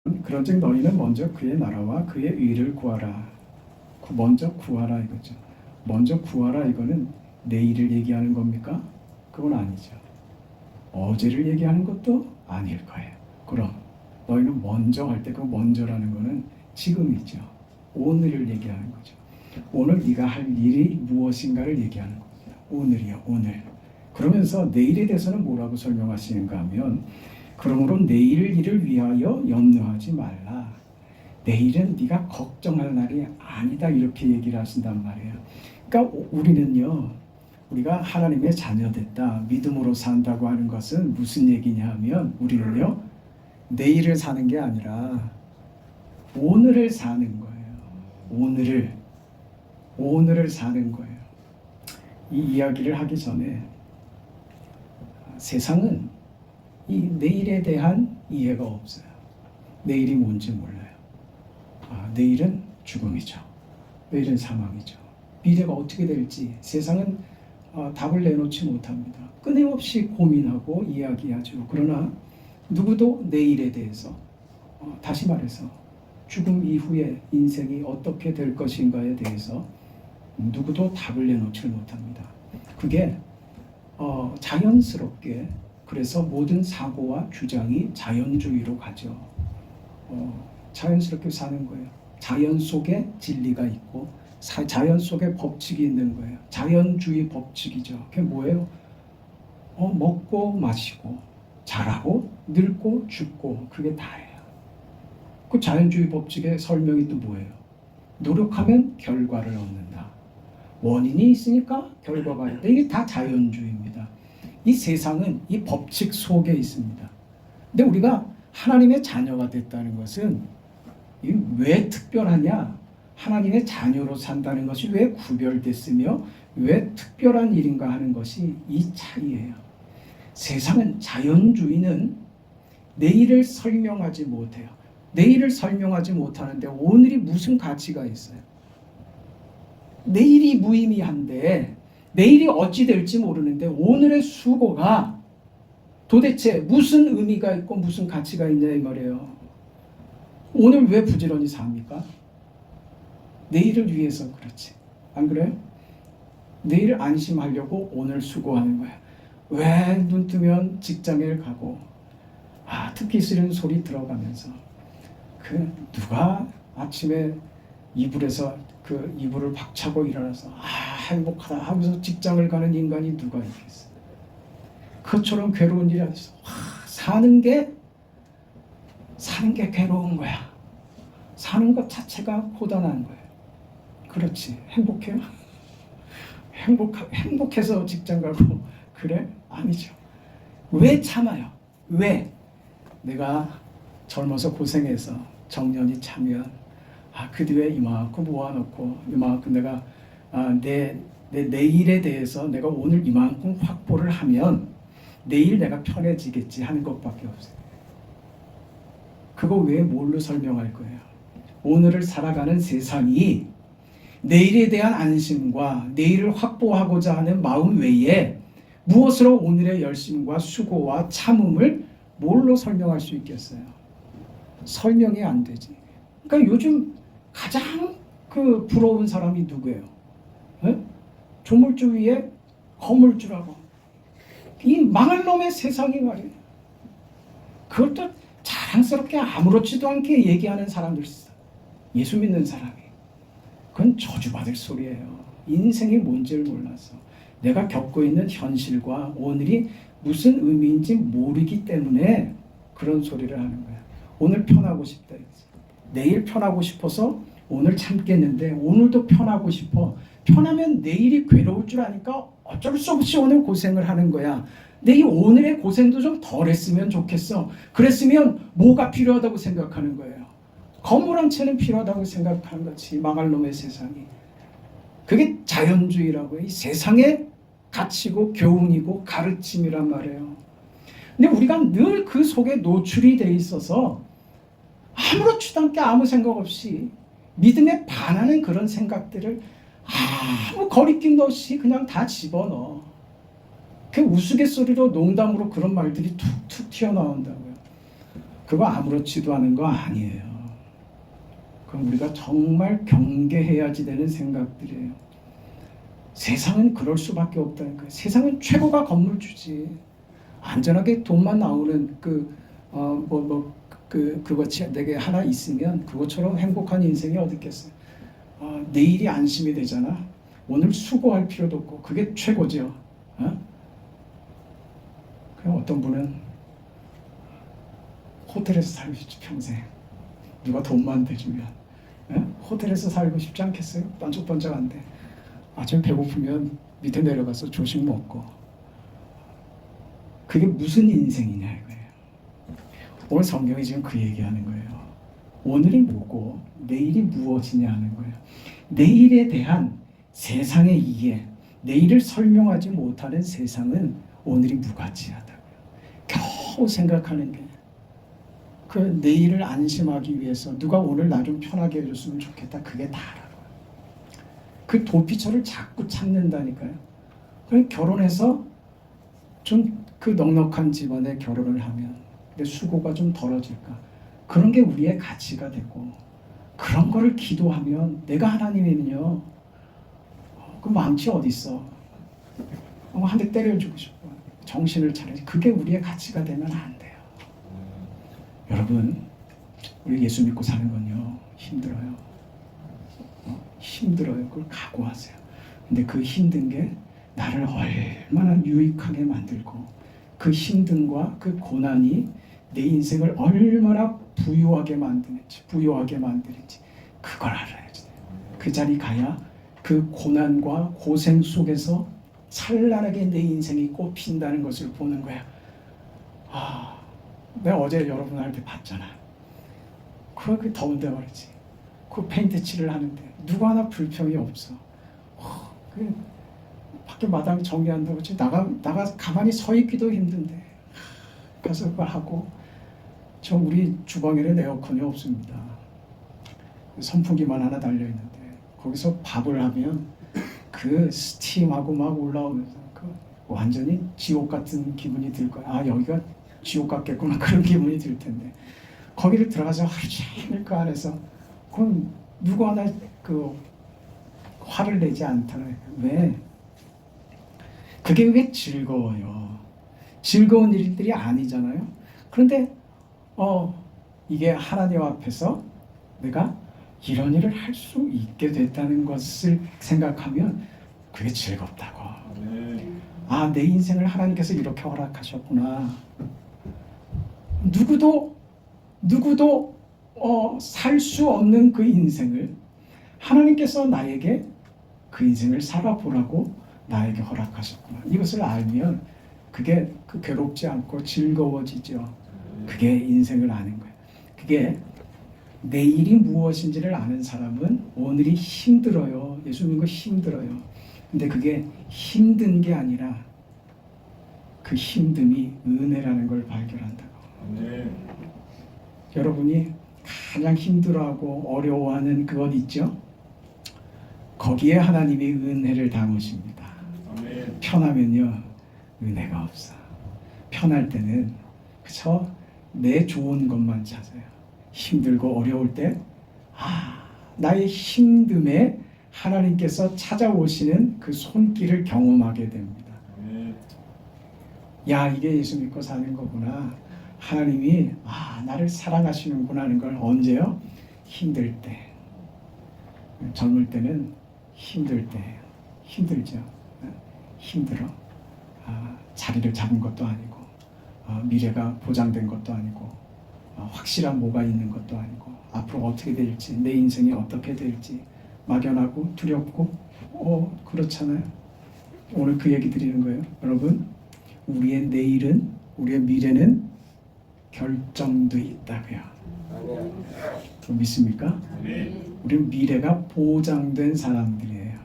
그런즉 너희는 먼저 그의 나라와 그의 의를 구하라. 먼저 구하라 이거죠. 먼저 구하라 이거는 내일을 얘기하는 겁니까? 그건 아니죠. 어제를 얘기하는 것도 아닐 거예요. 그럼 너희는 먼저 할 때 그 먼저라는 거는 지금이죠. 오늘을 얘기하는 거죠. 오늘 네가 할 일이 무엇인가를 얘기하는 겁니다. 오늘이요, 오늘. 그러면서 내일에 대해서는 뭐라고 설명하시는가 하면 그러므로 내일 일을 위하여 염려하지 말라. 내일은 네가 걱정할 날이 아니다 이렇게 얘기를 하신단 말이에요. 그러니까 우리는요. 우리가 하나님의 자녀됐다. 믿음으로 산다고 하는 것은 무슨 얘기냐 하면 우리는요. 내일을 사는 게 아니라 오늘을 사는 거예요. 오늘을 사는 거예요. 이 이야기를 하기 전에 세상은 이 내일에 대한 이해가 없어요. 내일이 뭔지 몰라요. 내일은 죽음이죠. 내일은 사망이죠. 미래가 어떻게 될지 세상은 답을 내놓지 못합니다. 끊임없이 고민하고 이야기하죠. 그러나 누구도 내일에 대해서 다시 말해서 죽음 이후의 인생이 어떻게 될 것인가에 대해서 누구도 답을 내놓지 못합니다. 그게 자연스럽게 그래서 모든 사고와 주장이 자연주의로 가죠. 자연스럽게 사는 거예요. 자연 속에 진리가 있고 자연 속에 법칙이 있는 거예요. 자연주의 법칙이죠. 그게 뭐예요? 먹고 마시고 자라고 늙고 죽고 그게 다예요. 그 자연주의 법칙의 설명이 또 뭐예요? 노력하면 결과를 얻는다. 원인이 있으니까 결과가 있다. 이게 다 자연주의입니다. 이 세상은 이 법칙 속에 있습니다. 근데 우리가 하나님의 자녀가 됐다는 것은 왜 특별하냐? 하나님의 자녀로 산다는 것이 왜 구별됐으며 왜 특별한 일인가 하는 것이 이 차이예요. 세상은 자연주의는 내일을 설명하지 못해요. 내일을 설명하지 못하는데 오늘이 무슨 가치가 있어요? 내일이 무의미한데 내일이 어찌 될지 모르는데 오늘의 수고가 도대체 무슨 의미가 있고 무슨 가치가 있냐 이 말이에요. 오늘 왜 부지런히 삽니까? 내일을 위해서 그렇지. 안 그래요? 내일 안심하려고 오늘 수고하는 거야. 왜 눈 뜨면 직장에 가고 듣기 싫은 소리 들어가면서 누가 아침에 이불에서 그 이불을 박차고 일어나서 행복하다 하면서 직장을 가는 인간이 누가 있겠어? 그것처럼 괴로운 일이 어딨어? 사는 게 괴로운 거야. 사는 것 자체가 고단한 거예요. 그렇지. 행복해요? 행복해서 직장 가고 그래? 아니죠. 왜 참아요? 왜? 내가 젊어서 고생해서 정년이 차면 그 뒤에 이만큼 모아놓고 이만큼 내가 내 내일에 대해서 내가 오늘 이만큼 확보를 하면 내일 내가 편해지겠지 하는 것밖에 없어요. 그거 외에 뭘로 설명할 거예요? 오늘을 살아가는 세상이 내일에 대한 안심과 내일을 확보하고자 하는 마음 외에 무엇으로 오늘의 열심과 수고와 참음을 뭘로 설명할 수 있겠어요? 설명이 안 되지. 그러니까 요즘 가장 부러운 사람이 누구예요? 조물주 위에 거물주라고. 이 망할 놈의 세상이 말이에요. 그것도 자랑스럽게 아무렇지도 않게 얘기하는 사람들 있어. 예수 믿는 사람이. 그건 저주받을 소리예요. 인생이 뭔지를 몰라서. 내가 겪고 있는 현실과 오늘이 무슨 의미인지 모르기 때문에 그런 소리를 하는 거야. 오늘 편하고 싶다. 내일 편하고 싶어서 오늘 참겠는데 오늘도 편하고 싶어. 편하면 내일이 괴로울 줄 아니까 어쩔 수 없이 오늘 고생을 하는 거야. 근데 이 오늘의 고생도 좀 덜 했으면 좋겠어. 그랬으면 뭐가 필요하다고 생각하는 거예요. 건물 한 채는 필요하다고 생각하는 거지. 망할 놈의 세상이. 그게 자연주의라고 해요. 이 세상의 가치고 교훈이고 가르침이란 말이에요. 근데 우리가 늘 그 속에 노출이 돼 있어서 아무렇지도 않게 아무 생각 없이 믿음에 반하는 그런 생각들을 아무 거리낌도 없이 그냥 다 집어넣어. 그 우스갯소리로 농담으로 그런 말들이 툭툭 튀어나온다고요. 그거 아무렇지도 않은 거 아니에요. 그럼 우리가 정말 경계해야지 되는 생각들이에요. 세상은 그럴 수밖에 없다니까요. 세상은 최고가 건물주지. 안전하게 돈만 나오는 그것이 내게 하나 있으면 그것처럼 행복한 인생이 어디 있겠어요. 내일이 안심이 되잖아. 오늘 수고할 필요도 없고 그게 최고죠. 그냥 어떤 분은 호텔에서 살고 싶지 평생. 누가 돈만 대주면 호텔에서 살고 싶지 않겠어요? 번쩍번쩍한데 아침에 배고프면 밑에 내려가서 조식 먹고. 그게 무슨 인생이냐 이거예요. 오늘 성경이 지금 그 얘기하는 거예요. 오늘이 뭐고 내일이 무엇이냐 하는 거예요. 내일에 대한 세상의 이해, 내일을 설명하지 못하는 세상은 오늘이 무가치하다고요. 겨우 생각하는 게 그 내일을 안심하기 위해서 누가 오늘 나 좀 편하게 해줬으면 좋겠다. 그게 다라고요. 그 도피처를 자꾸 찾는다니까요. 그럼 결혼해서 좀 그 넉넉한 집안에 결혼을 하면 내 수고가 좀 덜어질까. 그런 게 우리의 가치가 되고 그런 거를 기도하면 내가 하나님이면요. 그 망치 어디 있어? 한 대 때려주고 싶어. 정신을 차려야지. 그게 우리의 가치가 되면 안 돼요. 여러분, 우리 예수 믿고 사는 건요 힘들어요. 힘들어요. 그걸 각오하세요. 근데 그 힘든 게 나를 얼마나 유익하게 만들고 그 힘듦과 그 고난이 내 인생을 얼마나 부유하게 만드는지 그걸 알아야지. 그 자리 가야 그 고난과 고생 속에서 찬란하게 내 인생이 꽃핀다는 것을 보는 거야. 내가 어제 여러분한테 봤잖아. 그 더운데 말이지. 그 페인트 칠을 하는데 누구 하나 불평이 없어. 그 밖에 마당 정리한다고 나가 가만히 서 있기도 힘든데 가서 그걸 하고. 저 우리 주방에는 에어컨이 없습니다. 선풍기만 하나 달려 있는데 거기서 밥을 하면 그 스팀하고 막 올라오면서 그 완전히 지옥 같은 기분이 들 거야. 여기가 지옥 같겠구나. 그런 기분이 들 텐데 거기를 들어가서 하루 종일 그 안에서 그건 누구 하나 그 화를 내지 않다는. 왜? 그게 왜 즐거워요? 즐거운 일들이 아니잖아요. 그런데 이게 하나님 앞에서 내가 이런 일을 할 수 있게 됐다는 것을 생각하면 그게 즐겁다고. 내 인생을 하나님께서 이렇게 허락하셨구나. 누구도 살 수 없는 그 인생을 하나님께서 나에게 그 인생을 살아보라고 나에게 허락하셨구나. 이것을 알면 그게 괴롭지 않고 즐거워지죠. 그게 인생을 아는 거예요. 그게 내일이 무엇인지를 아는 사람은 오늘이 힘들어요. 예수 믿는 거 힘들어요. 근데 그게 힘든 게 아니라 그 힘듦이 은혜라는 걸 발견한다고. 여러분이 가장 힘들어하고 어려워하는 그것 있죠? 거기에 하나님이 은혜를 담으십니다. 편하면요 은혜가 없어. 편할 때는 그쵸? 내 좋은 것만 찾아요. 힘들고 어려울 때 나의 힘듦에 하나님께서 찾아오시는 그 손길을 경험하게 됩니다. 야, 이게 예수 믿고 사는 거구나. 하나님이 나를 사랑하시는구나 하는 걸 언제요? 힘들 때. 젊을 때는 힘들 때 힘들죠. 힘들어. 자리를 잡은 것도 아니고 미래가 보장된 것도 아니고 확실한 뭐가 있는 것도 아니고 앞으로 어떻게 될지 내 인생이 어떻게 될지 막연하고 두렵고 그렇잖아요. 오늘 그 얘기 드리는 거예요. 여러분, 우리의 내일은 우리의 미래는 결정돼 있다고요. 믿습니까? 우리는 미래가 보장된 사람들이에요.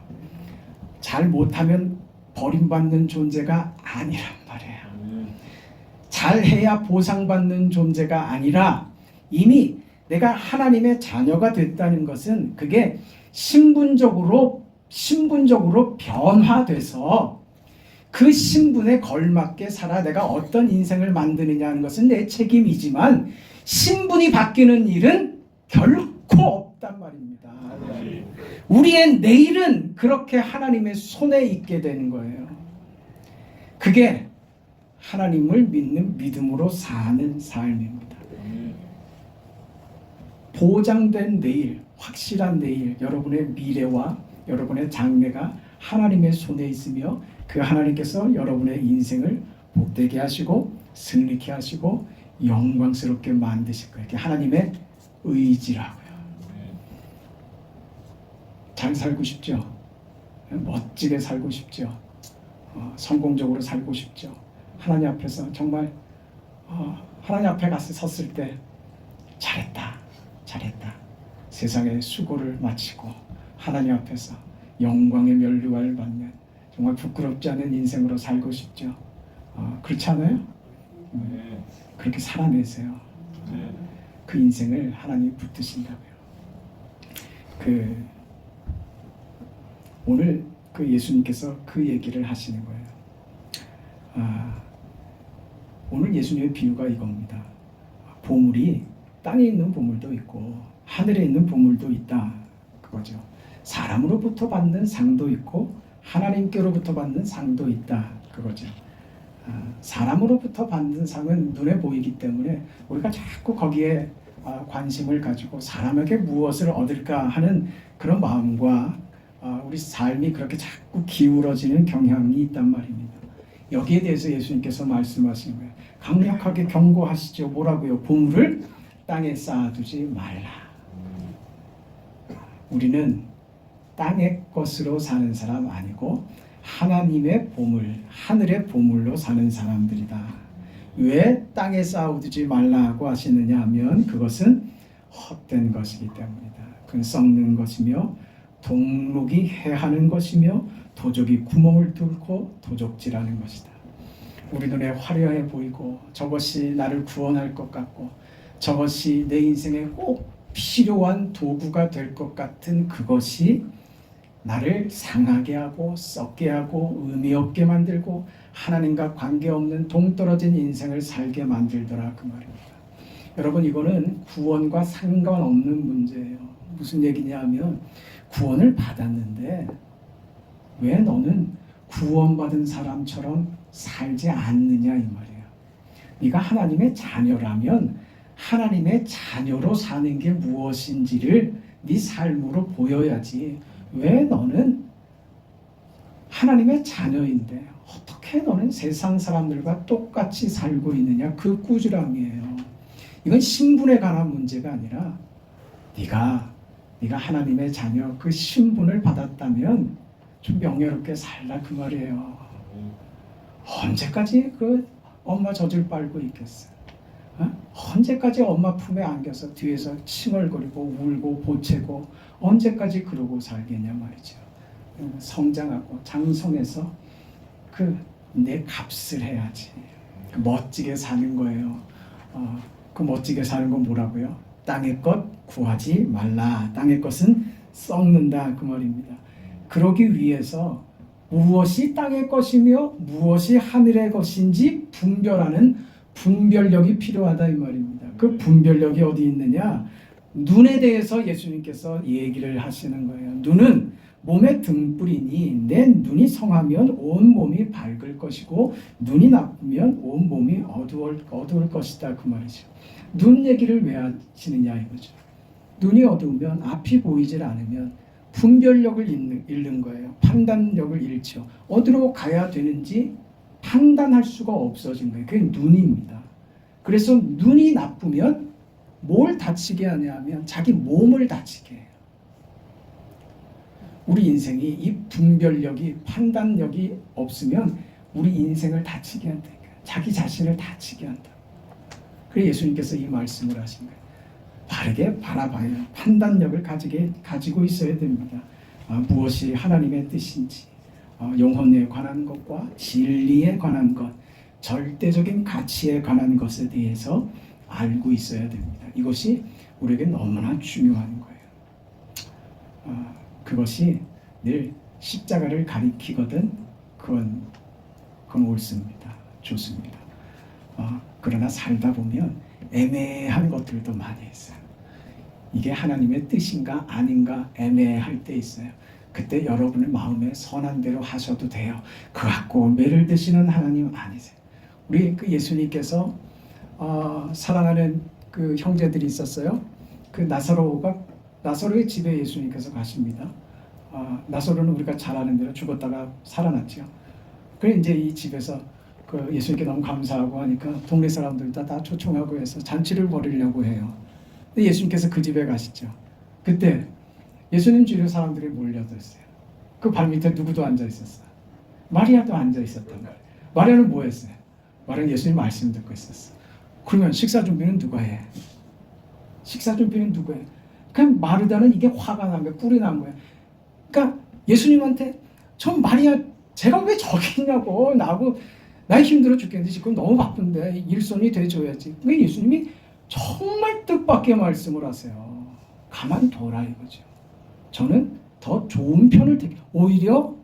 잘 못하면 버림받는 존재가 아니란 말이에요. 잘해야 보상받는 존재가 아니라 이미 내가 하나님의 자녀가 됐다는 것은 그게 신분적으로 변화돼서 그 신분에 걸맞게 살아 내가 어떤 인생을 만드느냐 하는 것은 내 책임이지만 신분이 바뀌는 일은 결코 없단 말입니다. 우리의 내일은 그렇게 하나님의 손에 있게 되는 거예요. 그게 하나님을 믿는 믿음으로 사는 삶입니다. 보장된 내일, 확실한 내일, 여러분의 미래와 여러분의 장래가 하나님의 손에 있으며 그 하나님께서 여러분의 인생을 복되게 하시고 승리케 하시고 영광스럽게 만드실 거예요. 이게 하나님의 의지라고요. 잘 살고 싶죠? 멋지게 살고 싶죠? 성공적으로 살고 싶죠? 하나님 앞에서 정말 하나님 앞에 가서 섰을 때 잘했다, 잘했다. 세상의 수고를 마치고 하나님 앞에서 영광의 면류관을 받는 정말 부끄럽지 않은 인생으로 살고 싶죠? 그렇지 않아요? 그렇게 살아내세요. 그 인생을 하나님이 붙드신다고요. 오늘 그 예수님께서 그 얘기를 하시는 거예요. 오늘 예수님의 비유가 이겁니다. 보물이 땅에 있는 보물도 있고 하늘에 있는 보물도 있다. 그거죠. 사람으로부터 받는 상도 있고 하나님께로부터 받는 상도 있다. 그거죠. 사람으로부터 받는 상은 눈에 보이기 때문에 우리가 자꾸 거기에 관심을 가지고 사람에게 무엇을 얻을까 하는 그런 마음과 우리 삶이 그렇게 자꾸 기울어지는 경향이 있단 말입니다. 여기에 대해서 예수님께서 말씀하시는 거예요. 강력하게 경고하시죠. 뭐라고요? 보물을 땅에 쌓아두지 말라. 우리는 땅의 것으로 사는 사람 아니고 하나님의 보물, 하늘의 보물로 사는 사람들이다. 왜 땅에 쌓아두지 말라고 하시느냐 하면 그것은 헛된 것이기 때문이다. 그건 썩는 것이며 동록이 해하는 것이며 도적이 구멍을 뚫고 도적질하는 것이다. 우리 눈에 화려해 보이고 저것이 나를 구원할 것 같고 저것이 내 인생에 꼭 필요한 도구가 될 것 같은 그것이 나를 상하게 하고 썩게 하고 의미 없게 만들고 하나님과 관계없는 동떨어진 인생을 살게 만들더라 그 말입니다. 여러분 이거는 구원과 상관없는 문제예요. 무슨 얘기냐 하면 구원을 받았는데 왜 너는 구원받은 사람처럼 살지 않느냐 이 말이에요. 네가 하나님의 자녀라면 하나님의 자녀로 사는 게 무엇인지를 네 삶으로 보여야지. 왜 너는 하나님의 자녀인데 어떻게 너는 세상 사람들과 똑같이 살고 있느냐. 그 꾸지람이에요. 이건 신분에 관한 문제가 아니라 네가 하나님의 자녀 그 신분을 받았다면 좀 명예롭게 살라 그 말이에요. 언제까지 그 엄마 젖을 빨고 있겠어? 언제까지 엄마 품에 안겨서 뒤에서 칭얼거리고 울고 보채고 언제까지 그러고 살겠냐 말이죠. 성장하고 장성해서 내 값을 해야지. 멋지게 사는 거예요. 그 멋지게 사는 건 뭐라고요? 땅의 것 구하지 말라. 땅의 것은 썩는다 그 말입니다. 그러기 위해서 무엇이 땅의 것이며 무엇이 하늘의 것인지 분별하는 분별력이 필요하다 이 말입니다. 그 분별력이 어디 있느냐? 눈에 대해서 예수님께서 얘기를 하시는 거예요. 눈은 몸의 등불이니 내 눈이 성하면 온 몸이 밝을 것이고 눈이 나쁘면 온 몸이 어두울 것이다 그 말이죠. 눈 얘기를 왜 하시느냐 이거죠. 눈이 어두우면 앞이 보이질 않으면 분별력을 잃는 거예요. 판단력을 잃죠. 어디로 가야 되는지 판단할 수가 없어진 거예요. 그게 눈입니다. 그래서 눈이 나쁘면 뭘 다치게 하냐면 자기 몸을 다치게 해요. 우리 인생이 이 분별력이 판단력이 없으면 우리 인생을 다치게 한다니까. 자기 자신을 다치게 한다. 그래서 예수님께서 이 말씀을 하신 거예요. 바르게 바라봐요. 판단력을 가지고 있어야 됩니다. 무엇이 하나님의 뜻인지, 영혼에 관한 것과 진리에 관한 것, 절대적인 가치에 관한 것에 대해서 알고 있어야 됩니다. 이것이 우리에게 너무나 중요한 거예요. 그것이 늘 십자가를 가리키거든 그건 옳습니다. 좋습니다. 그러나 살다 보면 애매한 것들도 많이 있어요. 이게 하나님의 뜻인가 아닌가 애매할 때 있어요. 그때 여러분의 마음에 선한 대로 하셔도 돼요. 그 갖고 매를 드시는 하나님 아니세요. 우리 그 예수님께서 사랑하는 그 형제들이 있었어요. 그 나사로의 집에 예수님께서 가십니다. 나사로는 우리가 잘 아는 대로 죽었다가 살아났죠. 그래 이제 이 집에서 그 예수님께 너무 감사하고 하니까 동네 사람들 다 초청하고 해서 잔치를 벌이려고 해요. 근데 예수님께서 그 집에 가시죠. 그때 예수님 주위로 사람들이 몰려들었어요. 그 발밑에 누구도 앉아 있었어요. 마리아도 앉아 있었단 말이에요. 마리아는 뭐 했어요? 마리아는 예수님 말씀 듣고 있었어. 그러면 식사 준비는 누가 해? 식사 준비는 누가 해? 그냥 마르다는 이게 화가 난 거야. 뿔이 난 거야. 그러니까 예수님한테 저 마리아 제가 왜 저기 있냐고 나 힘들어 죽겠는데 지금 너무 바쁜데 일손이 돼줘야지. 그러니까 예수님이 정말 뜻밖의 말씀을 하세요. 가만둬라 이거죠. 저는 더 좋은 편을 오히려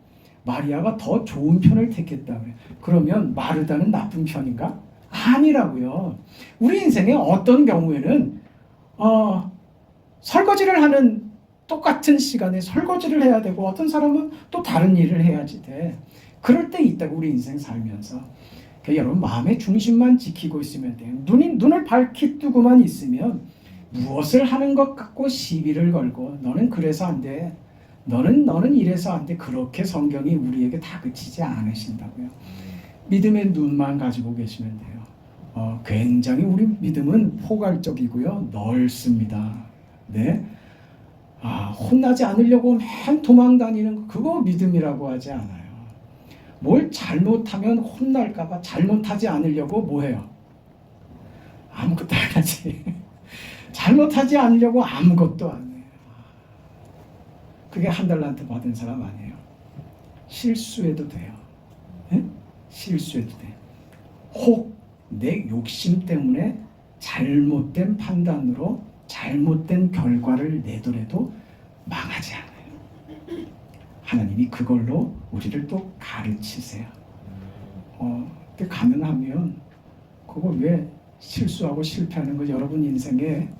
마리아가 더 좋은 편을 택했다 그래요. 그러면 마르다는 나쁜 편인가? 아니라고요. 우리 인생에 어떤 경우에는 설거지를 하는 똑같은 시간에 설거지를 해야 되고 어떤 사람은 또 다른 일을 해야지 돼. 그럴 때 있다고 우리 인생 살면서. 그러니까 여러분 마음의 중심만 지키고 있으면 돼요. 눈을 밝히 뜨고만 있으면 무엇을 하는 것 같고 시비를 걸고 너는 그래서 안 돼. 너는 이래서 안 돼. 그렇게 성경이 우리에게 다그치지 않으신다고요. 믿음의 눈만 가지고 계시면 돼요. 굉장히 우리 믿음은 포괄적이고요. 넓습니다. 네. 혼나지 않으려고 맨 도망 다니는 거 그거 믿음이라고 하지 않아요. 뭘 잘못하면 혼날까봐 잘못하지 않으려고 뭐 해요? 아무것도 안 하지. 잘못하지 않으려고 아무것도 안 해요. 그게 한 달란트 받은 사람 아니에요. 실수해도 돼요. 네? 실수해도 돼. 혹 내 욕심 때문에 잘못된 판단으로 잘못된 결과를 내더라도 망하지 않아요. 하나님이 그걸로 우리를 또 가르치세요. 가능하면 그거 왜 실수하고 실패하는 거 여러분 인생에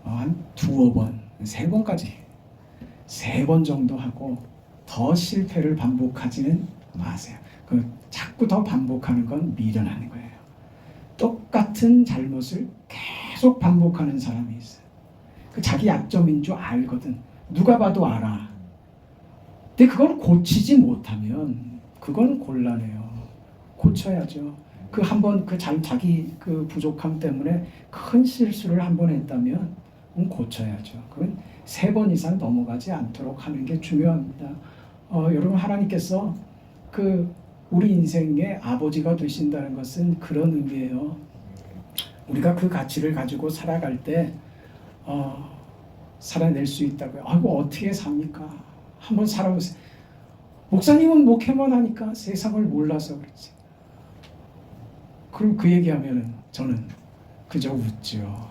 한 두어 번, 세 번까지 3번 정도 하고 더 실패를 반복하지는 마세요. 자꾸 더 반복하는 건 미련하는 거예요. 똑같은 잘못을 계속 반복하는 사람이 있어요. 자기 약점인 줄 알거든. 누가 봐도 알아. 근데 그걸 고치지 못하면 그건 곤란해요. 고쳐야죠. 자기 부족함 때문에 큰 실수를 한 번 했다면 고쳐야죠. 그건 3번 이상 넘어가지 않도록 하는 게 중요합니다. 여러분 하나님께서 우리 인생의 아버지가 되신다는 것은 그런 의미예요. 우리가 그 가치를 가지고 살아갈 때 살아낼 수 있다고요. 어떻게 삽니까? 한번 살아보세요. 목사님은 목회만 하니까 세상을 몰라서 그렇지. 그럼 그 얘기하면 저는 그저 웃죠.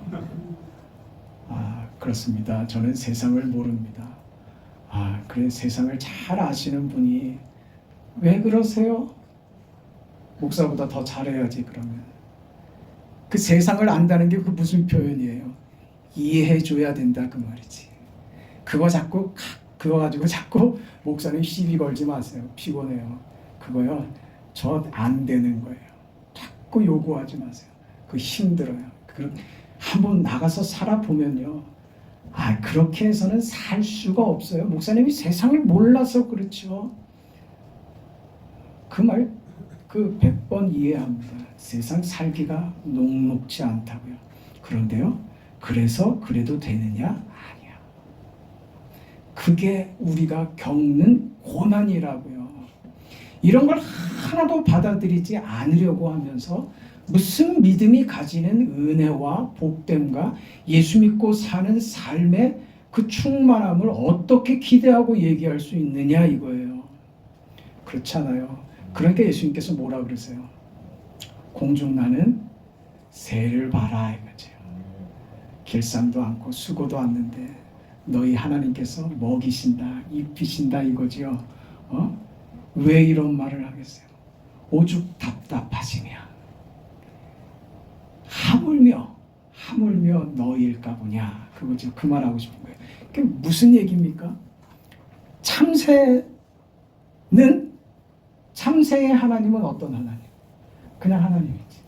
그렇습니다. 저는 세상을 모릅니다. 그래 세상을 잘 아시는 분이 왜 그러세요? 목사보다 더 잘해야지 그러면. 그 세상을 안다는 게 그 무슨 표현이에요? 이해해줘야 된다 그 말이지. 그거 가지고 자꾸 목사님 시비 걸지 마세요. 피곤해요. 그거요. 저 안 되는 거예요. 자꾸 요구하지 마세요. 그거 힘들어요. 한번 나가서 살아보면요. 그렇게 해서는 살 수가 없어요. 목사님이 세상을 몰라서 그렇죠. 그 말 100번 이해합니다. 세상 살기가 녹록지 않다고요. 그런데요. 그래서 그래도 되느냐? 아니야. 그게 우리가 겪는 고난이라고요. 이런 걸 하나도 받아들이지 않으려고 하면서 무슨 믿음이 가지는 은혜와 복됨과 예수 믿고 사는 삶의 그 충만함을 어떻게 기대하고 얘기할 수 있느냐 이거예요. 그렇잖아요. 그러니까 예수님께서 뭐라 그러세요? 공중나는 새를 봐라 이거죠. 길쌈도 않고 수고도 않는데 너희 하나님께서 먹이신다, 입히신다 이거죠. 왜 이런 말을 하겠어요? 오죽 답답하시며 하물며 하물며 너희일까 보냐. 그거죠. 그 말하고 싶은 거예요. 그게 무슨 얘기입니까? 참새의 하나님은 어떤 하나님? 그냥 하나님이지.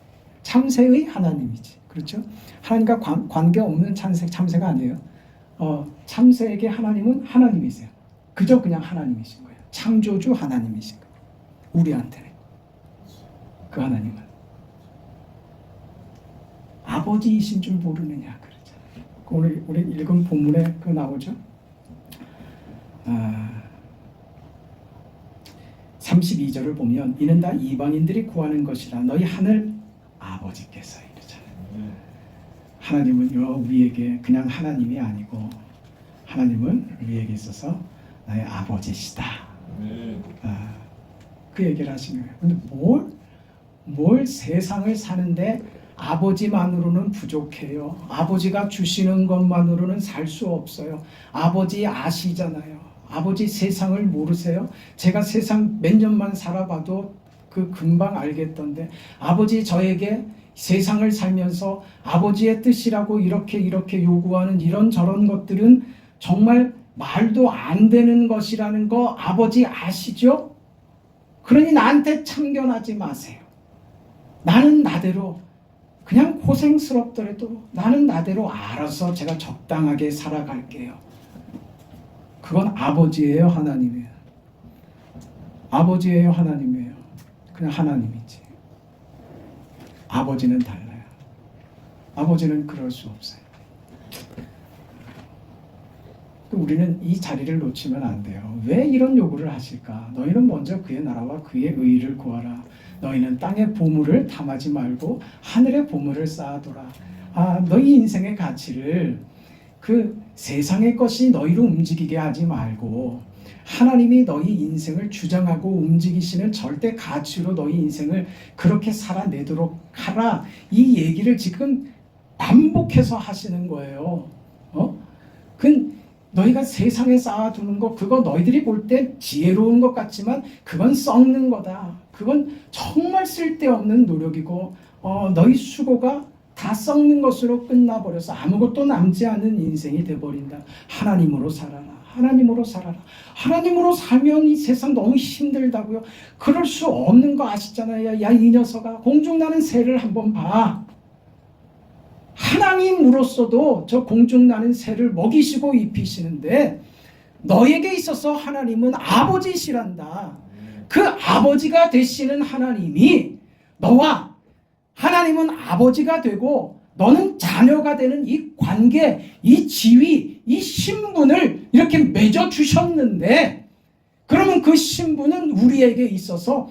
참새의 하나님이지. 그렇죠? 하나님과 관계없는 참새가 아니에요. 참새에게 하나님은 하나님이세요. 그저 그냥 하나님이신 거예요. 창조주 하나님이신 거예요. 우리한테는. 그 하나님은. 아버지이신 줄 모르느냐. 그러잖아요. 우리 읽은 본문에 그 나오죠. 32절을 보면 이는 다 이방인들이 구하는 것이라 너희 하늘 아버지께서 이러잖아요. 하나님은요 우리에게 그냥 하나님이 아니고 하나님은 우리에게 있어서 나의 아버지시다. 그 얘기를 하시는 거예요. 근데 뭘 세상을 사는데 아버지만으로는 부족해요. 아버지가 주시는 것만으로는 살 수 없어요. 아버지 아시잖아요. 아버지 세상을 모르세요? 제가 세상 몇 년만 살아봐도 그 금방 알겠던데 아버지 저에게 세상을 살면서 아버지의 뜻이라고 이렇게 요구하는 이런저런 것들은 정말 말도 안 되는 것이라는 거 아버지 아시죠? 그러니 나한테 참견하지 마세요. 나는 나대로 그냥 고생스럽더라도 나는 나대로 알아서 제가 적당하게 살아갈게요. 그건 아버지예요, 하나님이에요? 아버지예요, 하나님이에요? 그냥 하나님이지. 아버지는 달라요. 아버지는 그럴 수 없어요. 우리는 이 자리를 놓치면 안 돼요. 왜 이런 요구를 하실까? 너희는 먼저 그의 나라와 그의 의의를 구하라. 너희는 땅의 보물을 탐하지 말고 하늘의 보물을 쌓아둬라. 너희 인생의 가치를 그 세상의 것이 너희로 움직이게 하지 말고 하나님이 너희 인생을 주장하고 움직이시는 절대 가치로 너희 인생을 그렇게 살아내도록 하라. 이 얘기를 지금 반복해서 하시는 거예요. 너희가 세상에 쌓아두는 거 그거 너희들이 볼 때 지혜로운 것 같지만 그건 썩는 거다. 그건 정말 쓸데없는 노력이고 너희 수고가 다 썩는 것으로 끝나버려서 아무것도 남지 않은 인생이 돼버린다. 하나님으로 살아라. 하나님으로 살아라. 하나님으로 살면 이 세상 너무 힘들다고요. 그럴 수 없는 거 아시잖아요. 야 이 녀석아 공중나는 새를 한번 봐. 하나님으로서도 저 공중나는 새를 먹이시고 입히시는데 너에게 있어서 하나님은 아버지시란다. 그 아버지가 되시는 하나님이 너와 하나님은 아버지가 되고 너는 자녀가 되는 이 관계, 이 지위, 이 신분을 이렇게 맺어주셨는데 그러면 그 신분은 우리에게 있어서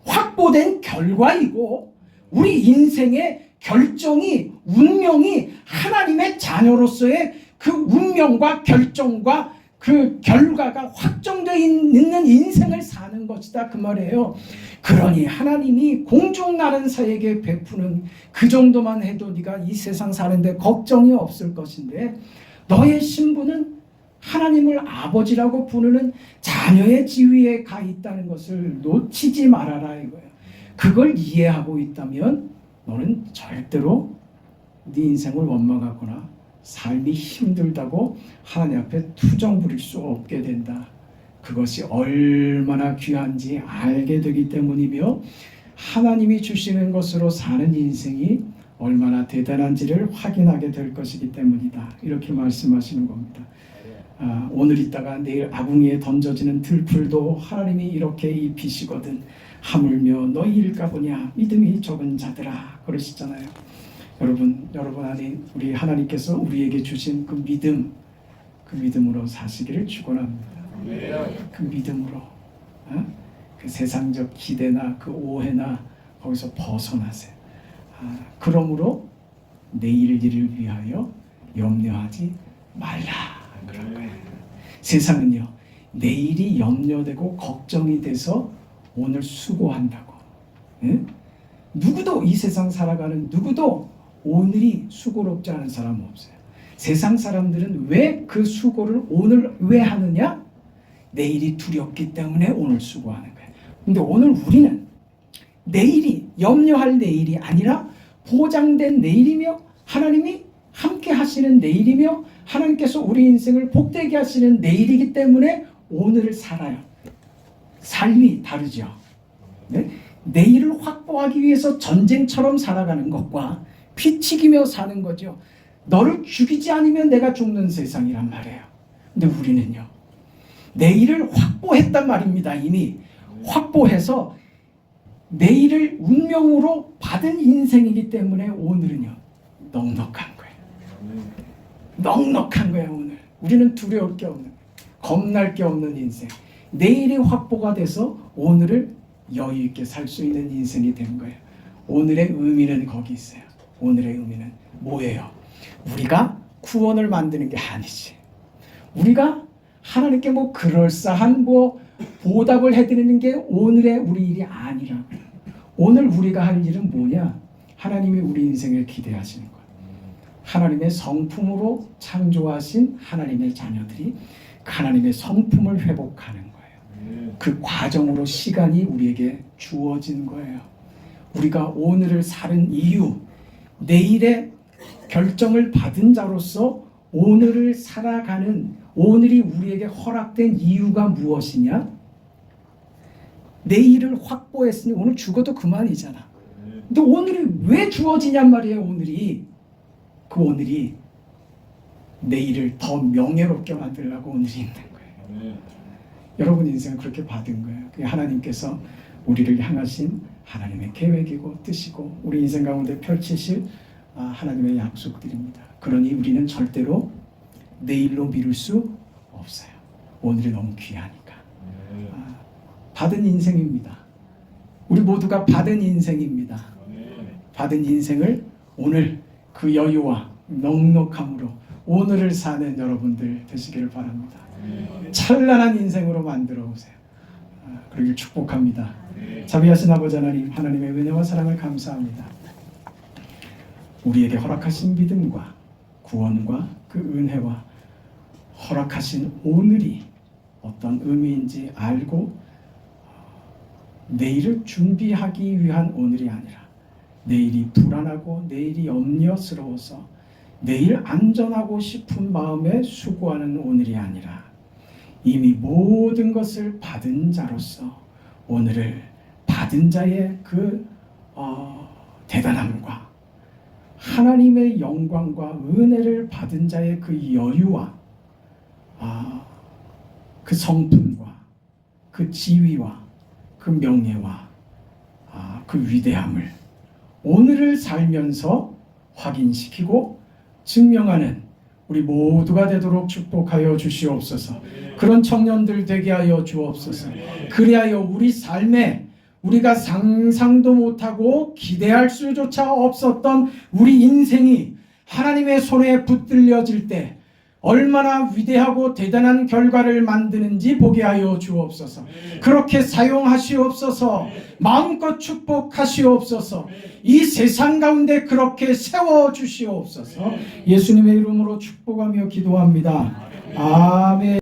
확보된 결과이고 우리 인생의 결정이 운명이 하나님의 자녀로서의 그 운명과 결정과 그 결과가 확정되어 있는 인생을 사는 것이다 그 말이에요. 그러니 하나님이 공중나는 새에게 베푸는 그 정도만 해도 네가 이 세상 사는데 걱정이 없을 것인데 너의 신분은 하나님을 아버지라고 부르는 자녀의 지위에 가 있다는 것을 놓치지 말아라 이거예요. 그걸 이해하고 있다면 너는 절대로 네 인생을 원망하거나 삶이 힘들다고 하나님 앞에 투정 부릴 수 없게 된다. 그것이 얼마나 귀한지 알게 되기 때문이며 하나님이 주시는 것으로 사는 인생이 얼마나 대단한지를 확인하게 될 것이기 때문이다. 이렇게 말씀하시는 겁니다. 오늘 있다가 내일 아궁이에 던져지는 들풀도 하나님이 이렇게 입히시거든 하물며 너희일까 보냐 믿음이 적은 자들아 그러시잖아요. 여러분 안에 우리 하나님께서 우리에게 주신 그 믿음으로 사시기를 축원합니다. 그 믿음으로 그 세상적 기대나 그 오해나 거기서 벗어나세요. 그러므로 내일 일을 위하여 염려하지 말라 그런 거예요. 세상은요 내일이 염려되고 걱정이 돼서 오늘 수고한다고. 누구도 이 세상 살아가는 누구도 오늘이 수고롭지 않은 사람 없어요. 세상 사람들은 왜 그 수고를 오늘 왜 하느냐? 내일이 두렵기 때문에 오늘 수고하는 거예요. 근데 오늘 우리는 내일이 염려할 내일이 아니라 보장된 내일이며 하나님이 함께 하시는 내일이며 하나님께서 우리 인생을 복되게 하시는 내일이기 때문에 오늘을 살아요. 삶이 다르죠. 네? 내일을 확보하기 위해서 전쟁처럼 살아가는 것과 피튀기며 사는 거죠. 너를 죽이지 않으면 내가 죽는 세상이란 말이에요. 근데 우리는요, 내일을 확보했단 말입니다. 이미 확보해서 내일을 운명으로 받은 인생이기 때문에 오늘은요, 넉넉한 거예요. 넉넉한 거예요. 오늘 우리는 두려울 게 없는, 겁날 게 없는 인생. 내일이 확보가 돼서 오늘을 여유 있게 살 수 있는 인생이 된 거예요. 오늘의 의미는 거기 있어요. 오늘의 의미는 뭐예요? 우리가 구원을 만드는 게 아니지. 우리가 하나님께 뭐 그럴싸한 뭐 보답을 해드리는 게 오늘의 우리 일이 아니라고요. 오늘 우리가 할 일은 뭐냐? 하나님이 우리 인생을 기대하시는 거예요. 하나님의 성품으로 창조하신 하나님의 자녀들이 하나님의 성품을 회복하는 거예요. 그 과정으로 시간이 우리에게 주어진 거예요. 우리가 오늘을 사는 이유, 내일의 결정을 받은 자로서 오늘을 살아가는, 오늘이 우리에게 허락된 이유가 무엇이냐? 내일을 확보했으니 오늘 죽어도 그만이잖아. 근데 오늘이 왜 주어지냔 말이에요. 오늘이 그 오늘이 내일을 더 명예롭게 만들려고 오늘이 있는 거예요. 여러분 인생은 그렇게 받은 거예요. 그게 하나님께서 우리를 향하신 하나님의 계획이고 뜻이고 우리 인생 가운데 펼치실 하나님의 약속들입니다. 그러니 우리는 절대로 내일로 미룰 수 없어요. 오늘이 너무 귀하니까. 받은 인생입니다. 우리 모두가 받은 인생입니다. 받은 인생을 오늘 그 여유와 넉넉함으로 오늘을 사는 여러분들 되시기를 바랍니다. 찬란한 인생으로 만들어 오세요. 그러길 축복합니다. 자비하신 아버지 하나님, 하나님의 은혜와 사랑을 감사합니다. 우리에게 허락하신 믿음과 구원과 그 은혜와 허락하신 오늘이 어떤 의미인지 알고 내일을 준비하기 위한 오늘이 아니라 내일이 불안하고 내일이 염려스러워서 내일 안전하고 싶은 마음에 수고하는 오늘이 아니라 이미 모든 것을 받은 자로서 오늘을 받은 자의 그 대단함과 하나님의 영광과 은혜를 받은 자의 그 여유와 그 성품과 그 지위와 그 명예와 그 위대함을 오늘을 살면서 확인시키고 증명하는 우리 모두가 되도록 축복하여 주시옵소서. 그런 청년들 되게 하여 주옵소서. 그리하여 우리 삶에 우리가 상상도 못하고 기대할 수조차 없었던 우리 인생이 하나님의 손에 붙들려질 때 얼마나 위대하고 대단한 결과를 만드는지 보게 하여 주옵소서. 그렇게 사용하시옵소서. 마음껏 축복하시옵소서. 이 세상 가운데 그렇게 세워주시옵소서. 예수님의 이름으로 축복하며 기도합니다. 아멘.